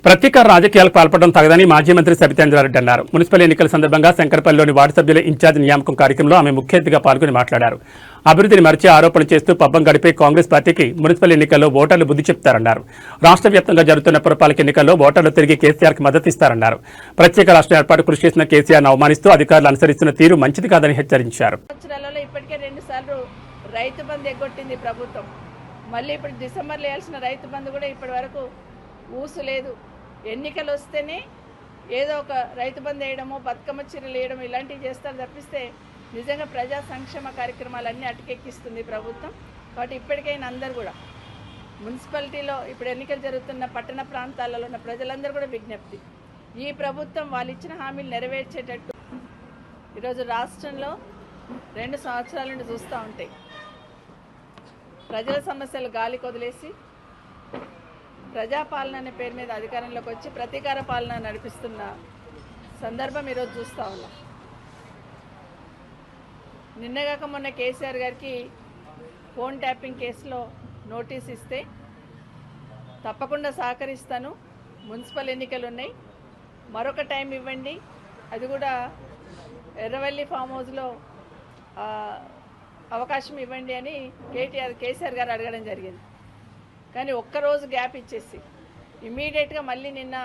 ప్రతీకార రాజకీయాలకు పాల్పడడం తగదని మాజీ మంత్రి సబితేంద్రారెడ్డి అన్నారు. మున్సిపల్ ఎన్నికల సందర్భంగా శంకరపల్లిలోని వార్డు సభ్యుల ఇన్ఛార్జ్ నియామకం కార్యక్రమంలో ఆమె ముఖ్య అతిథిగా పాల్గొని మాట్లాడారు. అభివృద్ధిని మరిచి ఆరోపణలు చేస్తూ పబ్బం గడిపే కాంగ్రెస్ పార్టీకి మున్సిపల్ ఎన్నికల్లో ఓటర్లు బుద్ధి చెప్తారన్నారు. రాష్ట్ర వ్యాప్తంగా జరుగుతున్న పురపాలక ఎన్నికల్లో ఓటర్లు తిరిగి కేసీఆర్కి మద్దతిస్తారన్నారు. ప్రత్యేక రాష్ట్ర ఏర్పాటు కృషి చేసిన కేసీఆర్ను అవమానిస్తూ అధికారులు అనుసరిస్తున్న తీరు మంచిది కాదని హెచ్చరించారు. రైతు బంధు ఎగ్గొట్టింది ప్రభుత్వం. మళ్ళీ ఇప్పుడు డిసెంబర్లో వేయాల్సిన రైతు బంధు కూడా ఇప్పటి వరకు ఊసు లేదు. ఎన్నికలు వస్తేనే ఏదో ఒక రైతు బంధు వేయడము, బతుకమ్మ చీరలు వేయడం ఇలాంటివి చేస్తారు తప్పిస్తే నిజంగా ప్రజా సంక్షేమ కార్యక్రమాలన్నీ అటకెక్కిస్తుంది ప్రభుత్వం. కాబట్టి ఇప్పటికైనా అందరూ కూడా మున్సిపాలిటీలో ఇప్పుడు ఎన్నికలు జరుగుతున్న పట్టణ ప్రాంతాలలో ఉన్న ప్రజలందరూ కూడా విజ్ఞప్తి, ఈ ప్రభుత్వం వాళ్ళు ఇచ్చిన హామీలు నెరవేర్చేటట్టు. ఈరోజు రాష్ట్రంలో 2 సంవత్సరాల నుండి చూస్తూ ఉంటాయి ప్రజల సమస్యలు గాలికి వదిలేసి ప్రజాపాలన అనే పేరు మీద అధికారంలోకి వచ్చి ప్రతీకార పాలన నడిపిస్తున్న సందర్భం ఈరోజు చూస్తూ ఉన్నాం. నిన్నగాక మొన్న కేసీఆర్ గారికి ఫోన్ ట్యాపింగ్ కేసులో నోటీస్ ఇస్తే తప్పకుండా సహకరిస్తాను, మున్సిపల్ ఎన్నికలు ఉన్నాయి, మరొక టైం ఇవ్వండి, అది కూడా ఎర్రవల్లి ఫామ్ హౌస్లో అవకాశం ఇవ్వండి అని కేసీఆర్ గారు అడగడం జరిగింది. కానీ ఒక్కరోజు గ్యాప్ ఇచ్చేసి ఇమ్మీడియట్గా మళ్ళీ నిన్న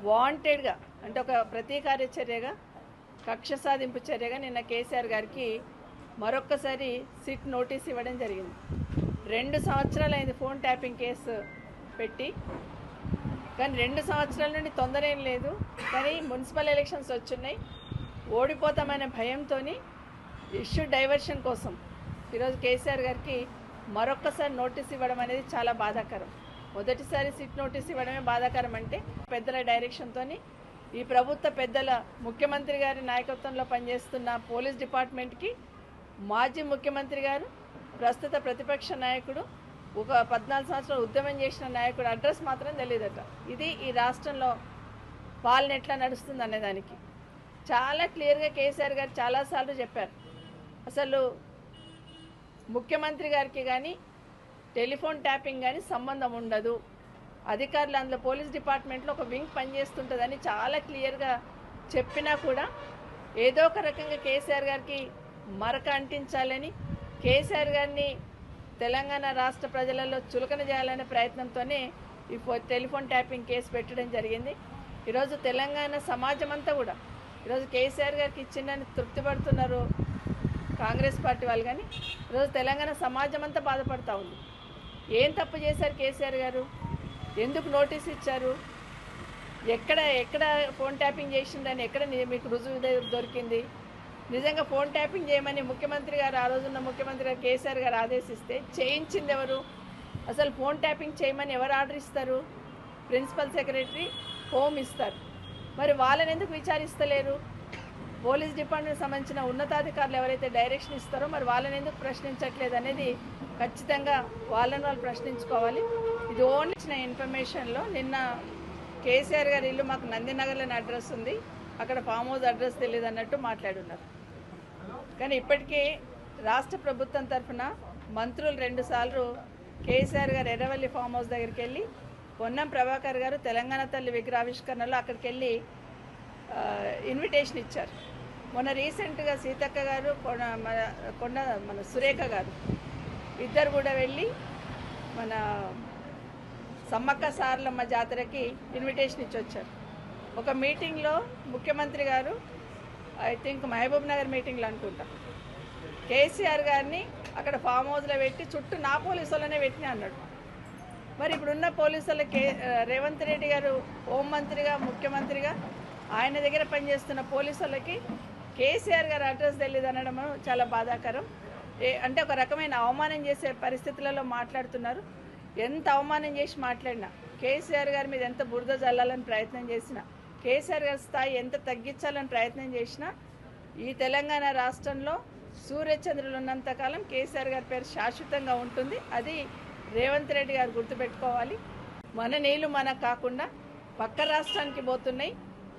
వాంటెడ్గా అంటే ఒక ప్రతీకార చర్యగా, కక్ష సాధింపు చర్యగా నిన్న కేసీఆర్ గారికి మరొక్కసారి సిట్ నోటీస్ ఇవ్వడం జరిగింది. 2 సంవత్సరాలు అయింది ఫోన్ ట్యాపింగ్ కేసు పెట్టి, కానీ 2 సంవత్సరాల నుండి తొందర ఏం లేదు. కానీ మున్సిపల్ ఎలక్షన్స్ వచ్చున్నాయి, ఓడిపోతామనే భయంతో ఇష్యూ డైవర్షన్ కోసం ఈరోజు కేసీఆర్ గారికి మరొక్కసారి నోటీస్ ఇవ్వడం అనేది చాలా బాధాకరం. మొదటిసారి సిట్ నోటీస్ ఇవ్వడమే బాధాకరం అంటే పెద్దల డైరెక్షన్తో ఈ ప్రభుత్వ పెద్దల ముఖ్యమంత్రి గారి నాయకత్వంలో పనిచేస్తున్న పోలీస్ డిపార్ట్మెంట్కి మాజీ ముఖ్యమంత్రి గారు, ప్రస్తుత ప్రతిపక్ష నాయకుడు, ఒక 14 సంవత్సరాలు ఉద్యమం చేసిన నాయకుడు అడ్రస్ మాత్రం తెలియదట. ఇది ఈ రాష్ట్రంలో పాలన ఎట్లా నడుస్తుంది అనేదానికి చాలా క్లియర్గా కేసీఆర్ గారు చాలాసార్లు చెప్పారు. అసలు ముఖ్యమంత్రి గారికి కానీ టెలిఫోన్ ట్యాపింగ్ కానీ సంబంధం ఉండదు, అధికారులు అందులో పోలీస్ డిపార్ట్మెంట్లో ఒక వింగ్ పనిచేస్తుంటుందని చాలా క్లియర్గా చెప్పినా కూడా ఏదో ఒక రకంగా కేసీఆర్ గారికి మరక అంటించాలని, కేసీఆర్ గారిని తెలంగాణ రాష్ట్ర ప్రజలలో చులకన చేయాలనే ప్రయత్నంతోనే ఈ టెలిఫోన్ ట్యాపింగ్ కేసు పెట్టడం జరిగింది. ఈరోజు తెలంగాణ సమాజం అంతా కూడా ఈరోజు కేసీఆర్ గారికి ఇచ్చిందని తృప్తి పడుతున్నారు కాంగ్రెస్ పార్టీ వాళ్ళు, కానీ ఈరోజు తెలంగాణ సమాజం అంతా బాధపడుతూ ఉంది. ఏం తప్పు చేశారు కేసీఆర్ గారు? ఎందుకు నోటీస్ ఇచ్చారు? ఎక్కడ ఫోన్ ట్యాపింగ్ చేసిందని ఎక్కడ మీకు రుజువు దొరికింది? నిజంగా ఫోన్ ట్యాపింగ్ చేయమని ముఖ్యమంత్రి గారు, ఆ రోజున్న ముఖ్యమంత్రి గారు కేసీఆర్ గారు ఆదేశిస్తే చేయించింది ఎవరు? అసలు ఫోన్ ట్యాపింగ్ చేయమని ఎవరు ఆర్డర్ ఇస్తారు? ప్రిన్సిపల్ సెక్రటరీ, హోమ్ ఇస్తారు. మరి వాళ్ళని ఎందుకు విచారిస్తలేరు? పోలీస్ డిపార్ట్మెంట్ సంబంధించిన ఉన్నతాధికారులు ఎవరైతే డైరెక్షన్ ఇస్తారో మరి వాళ్ళని ఎందుకు ప్రశ్నించట్లేదు అనేది ఖచ్చితంగా వాళ్ళని వాళ్ళు ప్రశ్నించుకోవాలి. ఇది ఓన్లీ ఇచ్చిన ఇన్ఫర్మేషన్లో నిన్న కేసీఆర్ గారి ఇల్లు మాకు నందినగర్లోని అడ్రస్ ఉంది, అక్కడ ఫామ్ హౌస్ అడ్రస్ తెలియదు అన్నట్టు మాట్లాడున్నారు. కానీ ఇప్పటికే రాష్ట్ర ప్రభుత్వం తరఫున మంత్రులు 2 సార్లు కేసీఆర్ గారు ఎర్రవల్లి ఫామ్ హౌస్ దగ్గరికి వెళ్ళి, పొన్నం ప్రభాకర్ గారు తెలంగాణ తల్లి విగ్రహావిష్కరణలో అక్కడికి వెళ్ళి ఇన్విటేషన్ ఇచ్చారు. మొన్న రీసెంట్గా సీతక్క గారు, మన సురేఖ గారు ఇద్దరు కూడా వెళ్ళి మన సమ్మక్క సారలమ్మ జాతరకి ఇన్విటేషన్ ఇచ్చి వచ్చారు. ఒక మీటింగ్లో ముఖ్యమంత్రి గారు, ఐ థింక్ మహబూబ్ నగర్ మీటింగ్లో అనుకుంటా, కేసీఆర్ గారిని అక్కడ ఫామ్ హౌస్లో పెట్టి చుట్టూ నా పోలీసులనే పెట్టినా అన్నాడు. మరి ఇప్పుడున్న పోలీసులకి రేవంత్ రెడ్డి గారు హోంమంత్రిగా, ముఖ్యమంత్రిగా ఆయన దగ్గర పనిచేస్తున్న పోలీసులకి కేసీఆర్ గారు అడ్రస్ తెలియదు అనడం చాలా బాధాకరం. అంటే ఒక రకమైన అవమానం చేసే పరిస్థితులలో మాట్లాడుతున్నారు. ఎంత అవమానం చేసి మాట్లాడినా, కేసీఆర్ గారి మీద ఎంత బురద జల్లాలని ప్రయత్నం చేసినా, కేసీఆర్ గారి స్థాయి ఎంత తగ్గించాలని ప్రయత్నం చేసినా, ఈ తెలంగాణ రాష్ట్రంలో సూర్యచంద్రులు ఉన్నంతకాలం కేసీఆర్ గారి పేరు శాశ్వతంగా ఉంటుంది. అది రేవంత్ రెడ్డి గారు గుర్తుపెట్టుకోవాలి. మన నీళ్లు మనకు కాకుండా పక్క రాష్ట్రానికి పోతున్నాయి.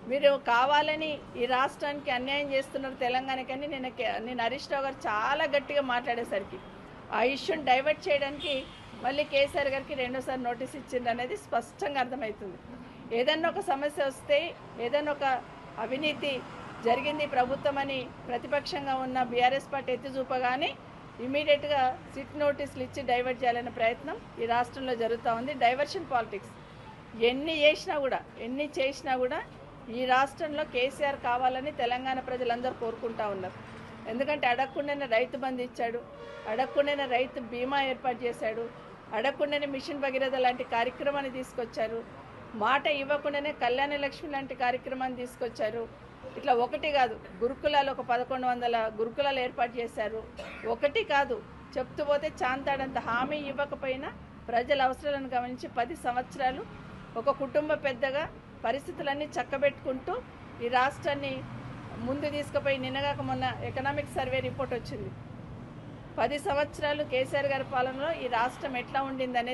మీరు కావాలని ఈ రాష్ట్రానికి అన్యాయం చేస్తున్నారు తెలంగాణకని నేను హరీష్ రావు గారు చాలా గట్టిగా మాట్లాడేసరికి ఆ ఇష్యూని డైవర్ట్ చేయడానికి మళ్ళీ కేసీఆర్ గారికి రెండోసారి నోటీస్ ఇచ్చింది అనేది స్పష్టంగా అర్థమవుతుంది. ఏదన్నా ఒక సమస్య వస్తే, ఏదన్నా ఒక అవినీతి జరిగింది ప్రభుత్వం అని ప్రతిపక్షంగా ఉన్న బీఆర్ఎస్ పార్టీ ఎత్తి చూపగానే ఇమీడియట్గా సిట్ నోటీసులు ఇచ్చి డైవర్ట్ చేయాలనే ప్రయత్నం ఈ రాష్ట్రంలో జరుగుతూ ఉంది. డైవర్షన్ పాలిటిక్స్ ఎన్ని చేసినా కూడా ఈ రాష్ట్రంలో కేసీఆర్ కావాలని తెలంగాణ ప్రజలందరూ కోరుకుంటా ఉన్నారు. ఎందుకంటే అడగకుండానే రైతు బంధు ఇచ్చాడు, అడగకుండానే రైతు బీమా ఏర్పాటు చేశాడు, అడగకుండానే మిషన్ భగీరథ లాంటి కార్యక్రమాన్ని తీసుకొచ్చారు, మాట ఇవ్వకుండానే కళ్యాణ లక్ష్మి లాంటి కార్యక్రమాన్ని తీసుకొచ్చారు. ఇట్లా ఒకటి కాదు, గురుకులాలు ఒక 1100 గురుకులాలు ఏర్పాటు చేశారు. ఒకటి కాదు, చెప్తూ పోతే చాంతాడంత హామీ ఇవ్వకపోయినా ప్రజల అవసరాలను గమనించి 10 సంవత్సరాలు ఒక కుటుంబ పెద్దగా పరిస్థితులన్నీ చక్కబెట్టుకుంటూ ఈ రాష్ట్రాన్ని ముందు తీసుకుపోయి నిన్నగాక మొన్న ఎకనామిక్ సర్వే రిపోర్ట్ వచ్చింది. 10 సంవత్సరాలు కేసీఆర్ గారి పాలనలో ఈ రాష్ట్రం ఎట్లా ఉండిందనేది